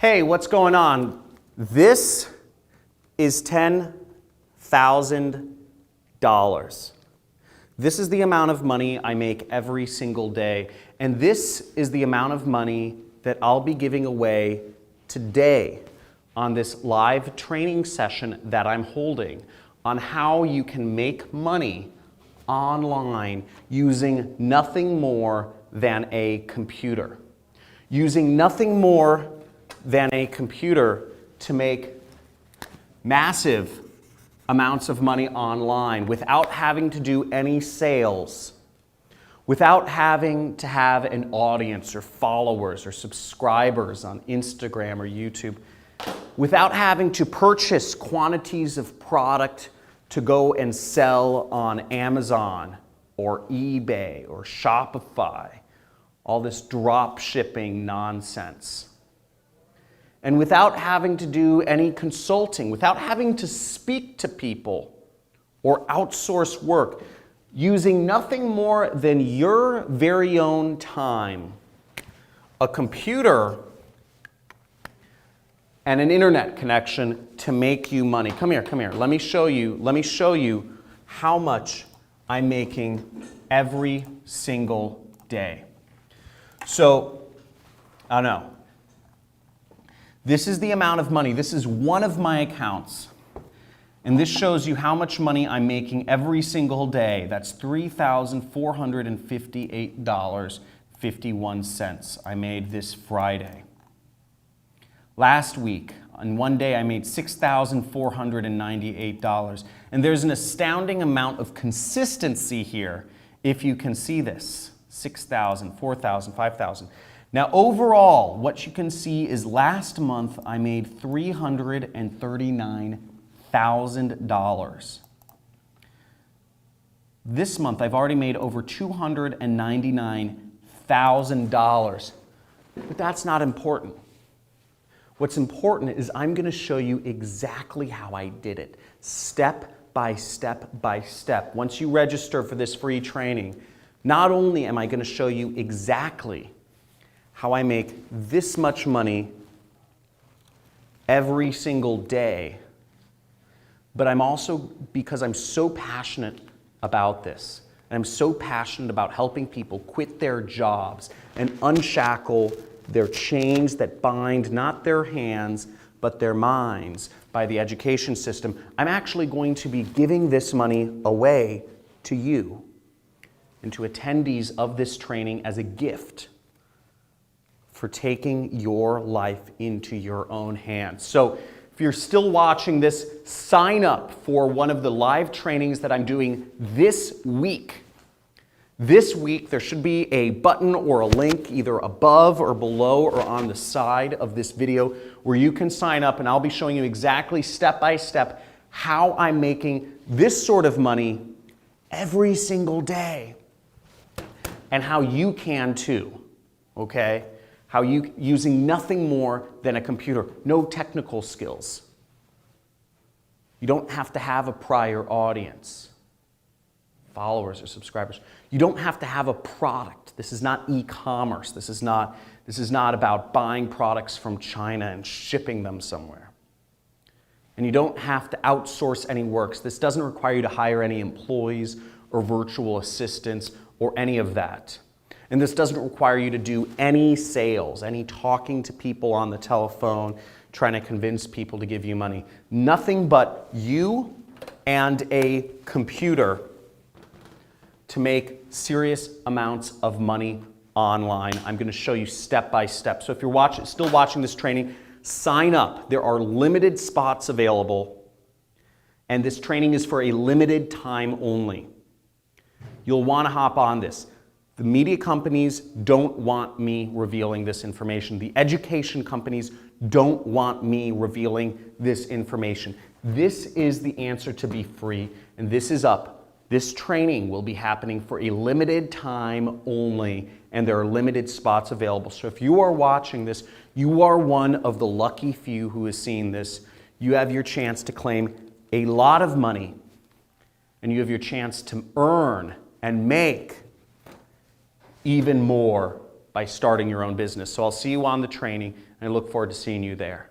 Hey, what's going on? This is $10,000. This is the amount of money I make every single day. And this is the amount of money that I'll be giving away today on this live training session that I'm holding on how you can make money online using nothing more than a computer. Using nothing more than a computer to make massive amounts of money online without having to do any sales, without having to have an audience or followers or subscribers on Instagram or YouTube, without having to purchase quantities of product to go and sell on Amazon or eBay or Shopify, all this drop shipping nonsense. And without having to do any consulting, without having to speak to people or outsource work, using nothing more than your very own time, a computer, and an internet connection to make you money. Come here, come here. Let me show you how much I'm making every single day. So, I don't know. This is the amount of money. This is one of my accounts. And this shows you how much money I'm making every single day. That's $3,458.51 I made this Friday. Last week, on one day, I made $6,498. And there's an astounding amount of consistency here, if you can see this. 6,000, 4,000, 5,000. Now overall, what you can see is last month I made $339,000. This month I've already made over $299,000. But that's not important. What's important is I'm going to show you exactly how I did it, step by step by step. Once you register for this free training, not only am I going to show you exactly how I make this much money every single day, but I'm also, because I'm so passionate about this, and I'm so passionate about helping people quit their jobs and unshackle their chains that bind not their hands, but their minds by the education system, I'm actually going to be giving this money away to you and to attendees of this training as a gift for taking your life into your own hands. So if you're still watching this, sign up for one of the live trainings that I'm doing this week. This week, there should be a button or a link either above or below or on the side of this video where you can sign up, and I'll be showing you exactly step by step how I'm making this sort of money every single day and how you can too, okay? How you, using nothing more than a computer, no technical skills. You don't have to have a prior audience, followers or subscribers. You don't have to have a product. This is not e-commerce. This is not about buying products from China and shipping them somewhere. And you don't have to outsource any works. This doesn't require you to hire any employees or virtual assistants or any of that. And this doesn't require you to do any sales, any talking to people on the telephone, trying to convince people to give you money. Nothing but you and a computer to make serious amounts of money online. I'm going to show you step by step. So if you're still watching this training, sign up. There are limited spots available, and this training is for a limited time only. You'll want to hop on this. The media companies don't want me revealing this information. The education companies don't want me revealing this information. This is the answer to be free, and this is up. This training will be happening for a limited time only, and there are limited spots available. So if you are watching this, you are one of the lucky few who has seen this. You have your chance to claim a lot of money, and you have your chance to earn and make even more by starting your own business. So I'll see you on the training. And I look forward to seeing you there.